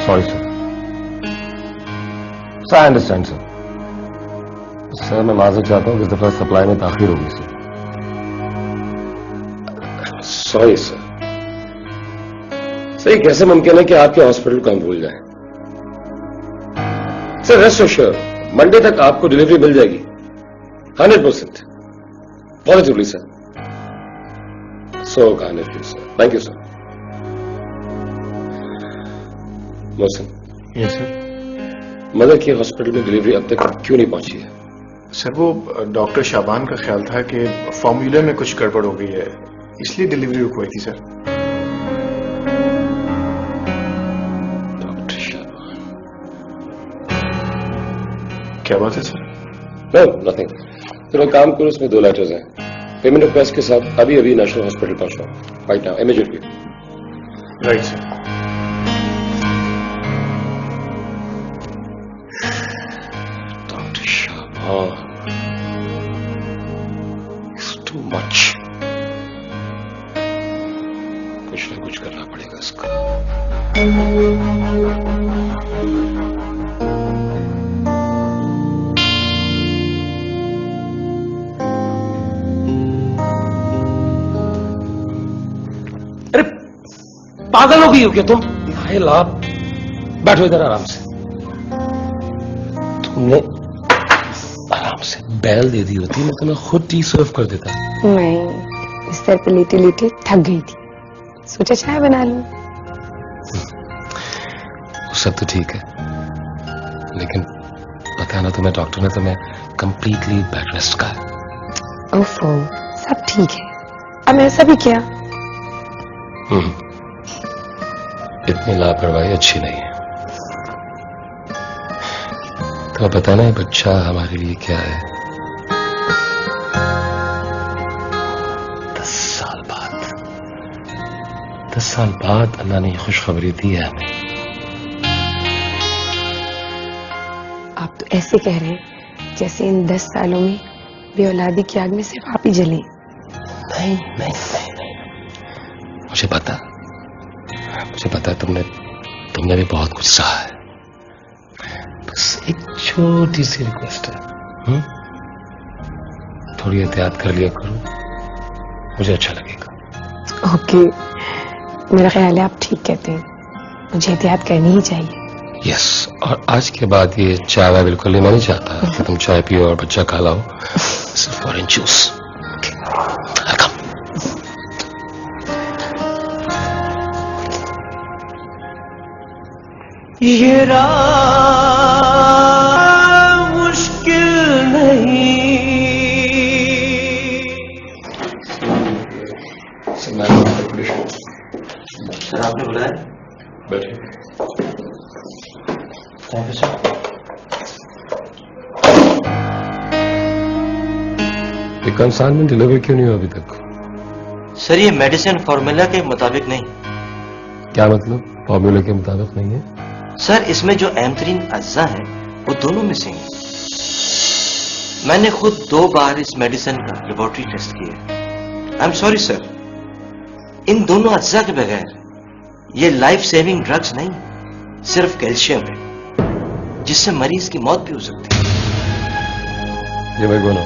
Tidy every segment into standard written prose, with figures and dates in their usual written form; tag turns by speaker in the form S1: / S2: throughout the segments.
S1: Sorry sir. I understand sir. Sir मैं माजूर चाहता हूँ कि इस दफा सप्लाई में ताखीर होगी सर।
S2: Sorry sir. सर कैसे मुमकिन है कि आपके हॉस्पिटल को हम भूल जाएं? सर रेस्ट एश्योर्ड, मंडे तक आपको डिलीवरी मिल जाएगी 100% positively sir. So kind of you sir, thank you sir. Mohsin.
S3: Yes sir.
S2: Mother की हॉस्पिटल में डिलीवरी अब तक क्यों नहीं पहुंची है?
S3: सर वो डॉक्टर शाबान का ख्याल था कि फॉर्मूले में कुछ गड़बड़ हो गई है, इसलिए डिलीवरी रुकवाई थी सर।
S2: डॉक्टर शाबान।
S3: क्या बात है सर?
S2: No nothing. चलो काम करो, उसमें 2 लेटर्स हैं, पेमेंट रिक्वेस्ट के साथ अभी अभी नेशनल हॉस्पिटल पहुंचाओ right now immediately.
S3: Right sir.
S2: Doctor Shaban, it's too much. कुछ ना कुछ करना पड़ेगा इसका। पागल हो गई हो क्या तुम? लाभ बैठो इधर आराम से। तुमने आराम से बैल दे दी होती, मैं तुम्हें खुद टी सर्व कर देता।
S4: मैं बिस्तर पे लेटे लेटे थक गई थी, सोचा चाय बना लूं।
S1: वो सब तो ठीक है, लेकिन पता है ना तुम्हें, डॉक्टर ने तुम्हें कंप्लीटली बेड रेस्ट कहा है।
S4: ओफो, सब ठीक है। अब मैंने सभी किया।
S1: इतनी लापरवाही अच्छी नहीं है। तुम्हें पता ना ये बच्चा हमारे लिए क्या है? 10 साल बाद 10 साल बाद अल्लाह ने खुशखबरी दी है हमें।
S4: आप तो ऐसे कह रहे हैं जैसे इन 10 सालों में बेऔलादी की आग में सिर्फ आप ही जले।
S1: नहीं नहीं नहीं नहीं, मुझे पता है तुमने भी बहुत कुछ सहा है। बस एक छोटी सी रिक्वेस्ट है, थोड़ी एहतियात कर लिया करो, मुझे अच्छा लगेगा।
S4: ओके, मेरा ख्याल है आप ठीक कहते हैं, मुझे एहतियात करनी ही चाहिए।
S1: यस, और आज के बाद ये चाय वाय बिल्कुल नहीं, मैं नहीं चाहता कि तुम चाय पियो और बच्चा खा लाओ, सिर्फ ऑरेंज जूस।
S5: ये राह मुश्किल नहीं।
S6: सर आपने बुलाया?
S1: बैठिए।
S6: Thank you sir.
S1: ये कंसाइनमेंट डिलीवरी क्यों नहीं हुआ अभी तक?
S6: सर ये मेडिसिन फॉर्मूला के मुताबिक नहीं।
S1: क्या मतलब फॉर्मूले के मुताबिक नहीं है?
S6: सर इसमें जो अहम तरीन अज्जा है वो दोनों मिसिंग है। मैंने खुद 2 बार इस मेडिसिन का लेबोरेटरी टेस्ट किया। आई एम सॉरी सर, इन दोनों अज्जा के बगैर ये लाइफ सेविंग ड्रग्स नहीं, सिर्फ कैल्शियम है, जिससे मरीज की मौत भी हो सकती है।
S1: ये मैं बोला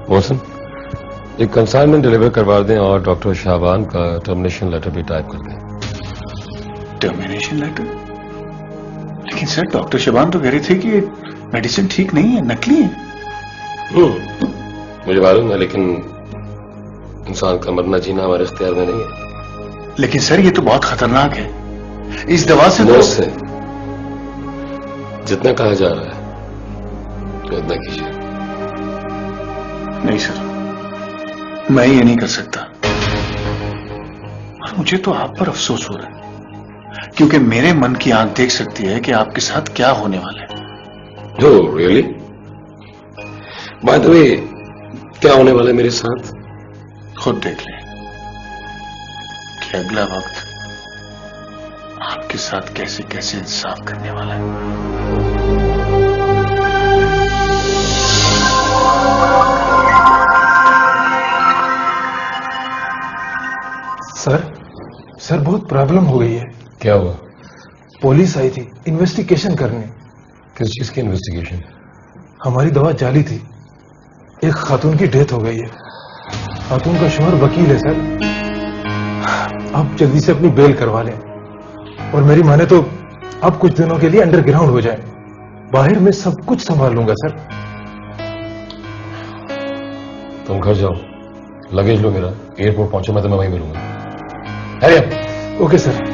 S1: मोहसिन, एक कंसाइनमेंट डिलीवर करवा दें और डॉक्टर शाबान का टर्मिनेशन लेटर भी टाइप कर दें।
S3: Termination letter? लेकिन सर डॉक्टर शाबान तो कह रहे थे कि मेडिसिन ठीक नहीं है, नकली है।
S1: मुझे मालूम है, लेकिन इंसान का मरना जीना हमारे इख्तियार में नहीं है।
S3: लेकिन सर ये तो बहुत खतरनाक है, इस दवा से तो...
S1: से जितना कहा जा रहा है उतना कीजिए।
S3: नहीं सर, मैं ये नहीं कर सकता। और मुझे तो आप पर अफसोस हो रहा है, क्योंकि मेरे मन की आंख देख सकती है कि आपके साथ क्या होने वाला है।
S1: जो रियली बाय द वे क्या होने वाला है मेरे साथ?
S3: खुद देख लें कि अगला वक्त आपके साथ कैसे कैसे इंसाफ करने वाला है।
S7: सर बहुत प्रॉब्लम हो गई है।
S2: क्या हुआ?
S7: पुलिस आई थी इन्वेस्टिगेशन करने।
S2: किस चीज की इन्वेस्टिगेशन?
S7: हमारी दवा जाली थी। एक खातून की डेथ हो गई है। खातून का शोहर वकील है सर। आप जल्दी से अपनी बेल करवा लें, और मेरी माने तो आप कुछ दिनों के लिए अंडरग्राउंड हो जाएं। बाहर मैं सब कुछ संभाल लूंगा सर।
S2: तुम घर जाओ, लगेज लो मेरा, एयरपोर्ट पहुंचो, मैं तुम्हें वहीं मिलूंगा। हरिया।
S7: Okay sir.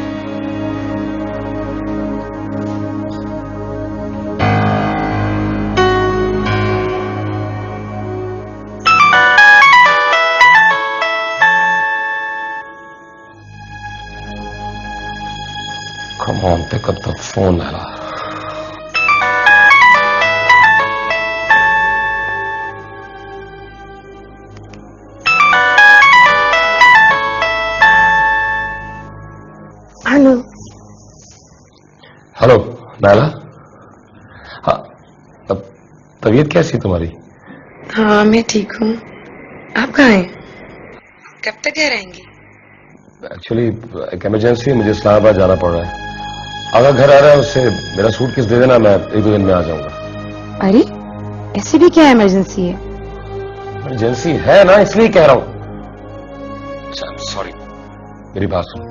S2: Come on, pick up the phone, Nala.
S4: Hello.
S2: Hello नाला। हाँ, तबीयत कैसी तुम्हारी?
S4: हाँ मैं ठीक हूँ। आप कहाँ हैं? कब तक घर आएंगे?
S2: एक्चुअली एक इमरजेंसी है, मुझे इस्लामाबाद जाना पड़ रहा है। अगर घर आ रहा है उससे मेरा सूटकेस दे देना, मैं 1-2 दिन में आ जाऊंगा।
S4: अरे ऐसी भी क्या इमरजेंसी है?
S2: इमरजेंसी है ना, इसलिए कह रहा हूं। सॉरी, मेरी बात सुनो,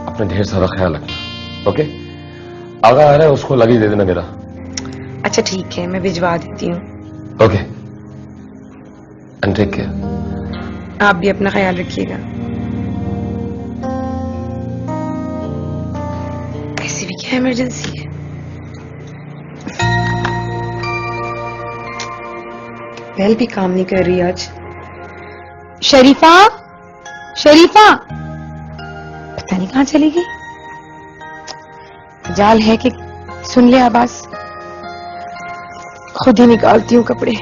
S2: अपने ढेर सारा ख्याल रखना, ओके? आगा आ रहा है, उसको लगेज दे देना मेरा।
S4: अच्छा ठीक है, मैं भिजवा देती हूँ।
S2: Okay, and take care.
S4: आप भी अपना ख्याल रखिएगा। ऐसी भी क्या इमरजेंसी है? बेल भी काम नहीं कर रही आज। शरीफा, शरीफा, पता नहीं कहाँ चली गई। जाल है कि सुन ले आवाज। खुद ही निकालती हूँ कपड़े।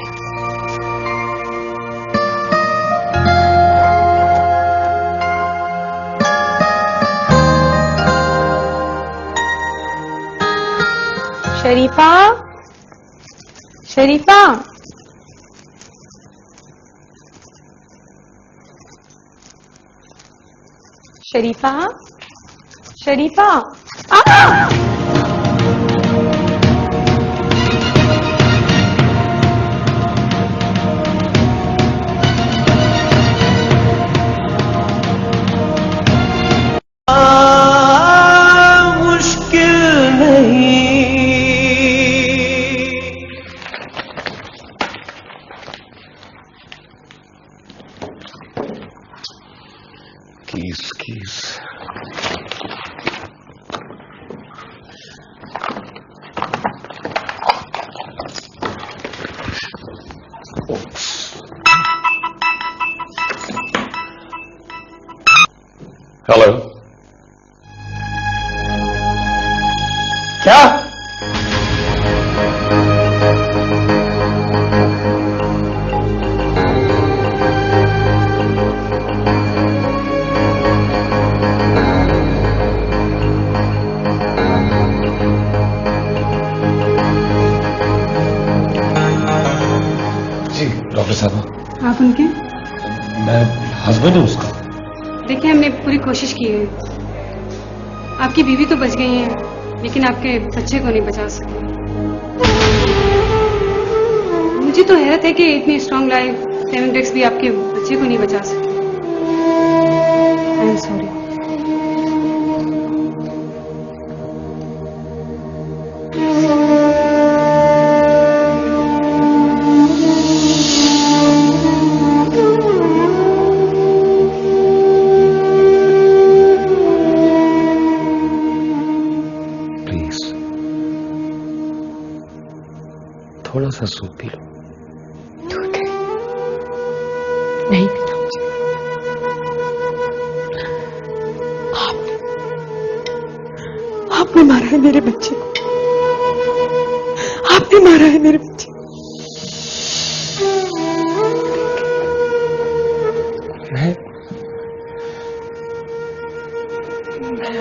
S4: शरीफा, शरीफा, शरीफा, शरीफा,
S5: मुश्किल नहीं।
S2: कीस हेलो। क्या? जी डॉक्टर साहब।
S8: आप उनके?
S2: मैं हस्बैंड हूँ उसका।
S8: देखिए हमने पूरी कोशिश की है। आपकी बीवी तो बच गई है, लेकिन आपके बच्चे को नहीं बचा सके। मुझे तो हैरत है कि इतनी स्ट्रॉन्ग लाइफ सेवन ड्रग्स भी आपके बच्चे को नहीं बचा सके। I am sorry.
S2: थोड़ा सा सूप पी लो।
S4: दूध नहीं पीना मुझे। आपने मारा है मेरे बच्चे को। आपने मारा है मेरे बच्चे को।
S2: मैं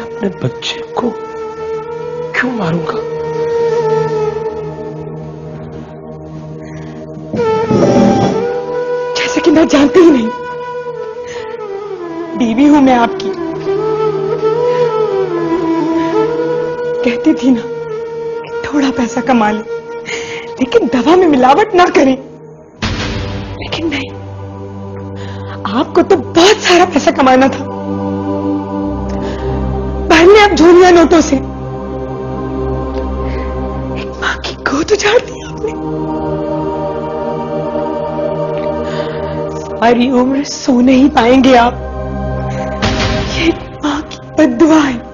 S2: अपने बच्चे को क्यों मारूंगा?
S4: जैसे कि मैं जानती ही नहीं। बीवी हूं मैं आपकी, कहती थी ना कि थोड़ा पैसा कमा ले लेकिन दवा में मिलावट ना करें, लेकिन नहीं, आपको तो बहुत सारा पैसा कमाना था। भरने आप झोलियां नोटों से। एक मां की गोद उजाड़ दी आपने। सारी उम्र सो नहीं पाएंगे आप। ये एक मां की बद्दुआ है।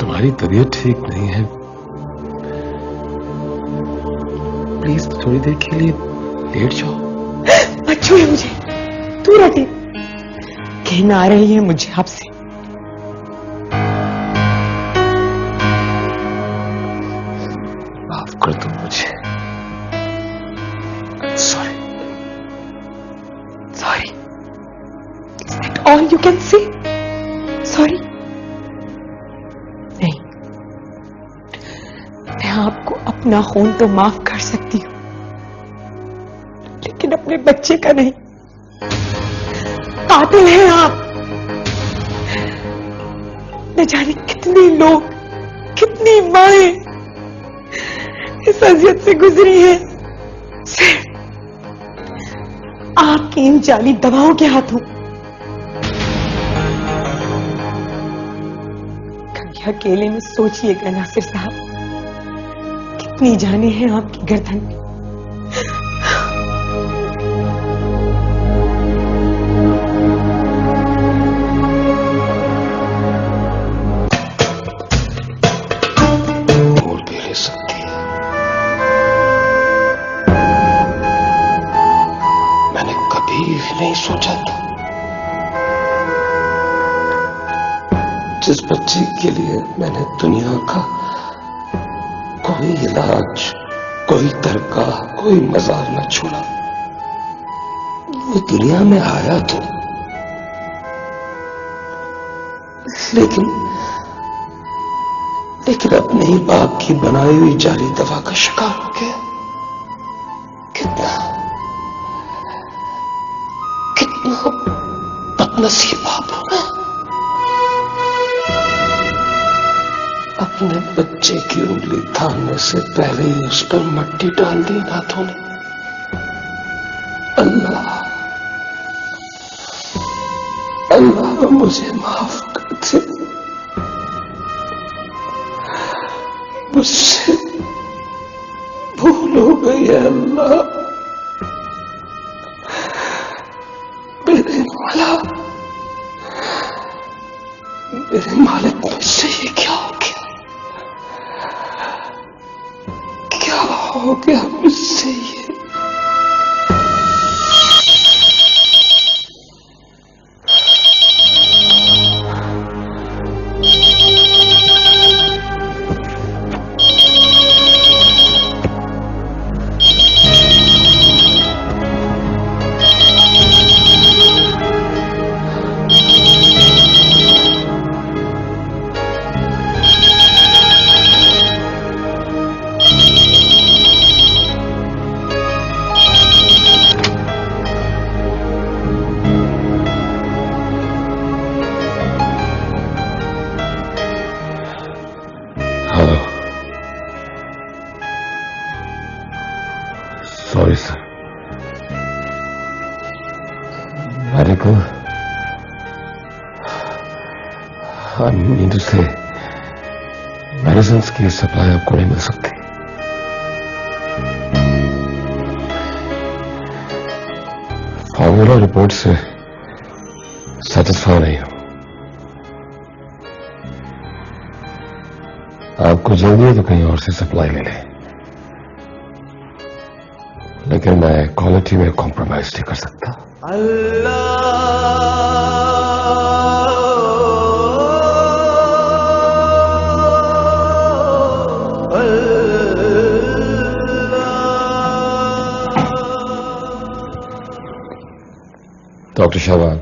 S1: तुम्हारी तबीयत ठीक नहीं है, प्लीज थोड़ी देर के लिए लेट जाओ।
S4: मत छूए मुझे, दूर हटे। कहना आ रही है मुझे आपसे।
S1: माफ कर दो मुझे। Sorry.
S4: Sorry, is that all you can say? Sorry? नहीं, मैं आपको अपना खून तो माफ कर सकती हूं, लेकिन अपने बच्चे का नहीं। कातिल हैं आप। न जाने कितने लोग, कितनी माएं इस अजियत से गुजरी हैं सिर्फ आपकी इन जाली दवाओं के हाथों। कभी अकेले में सोचिएगा नासिर साहब, कितनी जाने हैं आपकी गर्दन में।
S1: बोल भी ले सकती है। मैंने कभी भी नहीं सोचा था जिस बच्चे के लिए मैंने दुनिया का कोई इलाज, कोई दरगाह, कोई मजार न छोड़ा, वो दुनिया में आया तो, लेकिन अपने ही बाप की बनाई हुई जाली दवा का शिकार हो गया। कितना बदनसीब बाप हूं मैं। अपने बच्चे की उंगली थामने से पहले ही उस पर मट्टी डाल दी हाथों ने। अल्लाह मुझे माफ कर दे, मुझसे भूल हो गई है अल्लाह। मेरे मालिक, मुझसे ये क्या हो गया? क्या हो गया मुझसे ये? सॉरी सर, मेरे को से मेडिसिन की सप्लाई आपको नहीं मिल सकती। फॉर्मूला रिपोर्ट से सेटिस्फाई नहीं हूं। आपको जल्दी है तो कहीं और से सप्लाई ले लें, लेकिन मैं क्वालिटी में कॉम्प्रोमाइज नहीं कर सकता। डॉक्टर शाहबान,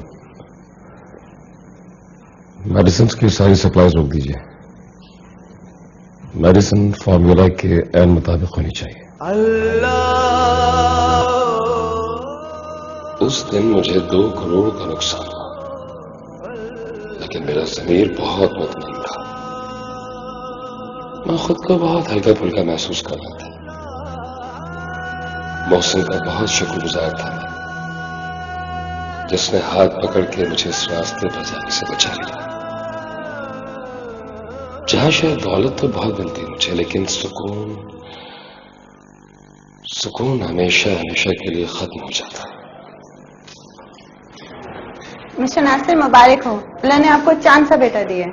S1: मेडिसिन की सारी सप्लाईज रोक दीजिए।
S2: मेडिसिन फॉर्मूला के एन मुताबिक होनी चाहिए। उस दिन मुझे 2 करोड़ का नुकसान हुआ, लेकिन मेरा ज़मीर बहुत मुतमईन था। मैं खुद को बहुत हल्का फुल्का महसूस कर रहा था। मोहसिन का बहुत शुक्रगुजार था मैं, जिसने हाथ पकड़ के मुझे इस रास्ते पर जाने से बचा लिया, जहां शायद दौलत तो बहुत मिलती मुझे, लेकिन सुकून हमेशा हमेशा के लिए खत्म हो जाता।
S9: मिस्टर नासिर, मुबारक हो, अल्लाह ने आपको चांद सा बेटा दिया।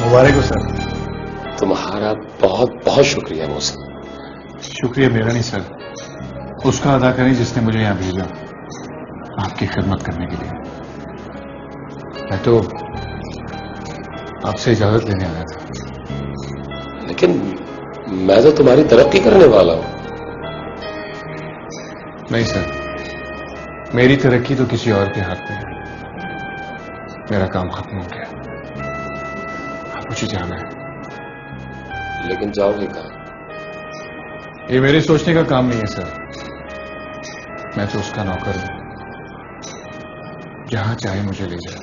S3: मुबारक हो सर।
S2: तुम्हारा बहुत बहुत शुक्रिया मोहसिन।
S3: शुक्रिया मेरा नहीं सर, उसका अदा करें जिसने मुझे यहां भेजा आपकी खिदमत करने के लिए। मैं तो आपसे इजाजत लेने आया था।
S2: लेकिन मैं तो तुम्हारी तरक्की करने वाला हूं।
S3: नहीं सर, मेरी तरक्की तो किसी और के हाथ में है। मेरा काम खत्म हो गया, अब मुझे जाना है।
S2: लेकिन जाओगे कहां?
S3: ये मेरे सोचने का काम नहीं है सर, मैं तो उसका नौकर हूं, जहां चाहे मुझे ले जाए।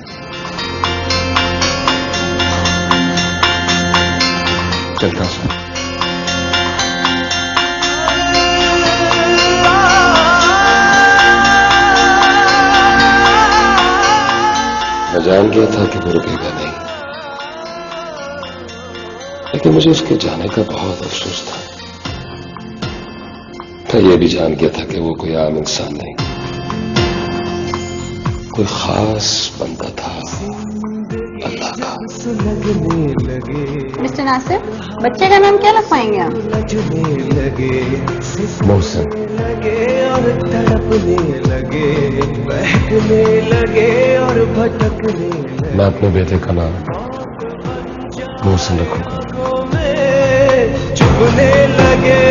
S3: चलता हूं सर।
S2: मैं जान गया था कि वो रुकेगा नहीं, लेकिन मुझे उसके जाने का बहुत अफसोस था। मैं ये भी जान गया था कि वो कोई आम इंसान नहीं, कोई खास बंदा था अल्लाह का।
S9: मिस्टर नासिर, बच्चे का नाम क्या लिखवाएंगे आप?
S2: मोहसिन।
S5: और तड़पने लगे, बहकने लगे और भटकने लगे।
S2: मैं अपने बेटे का नाम मोहसिन रखूंगा।
S5: चुभने लगे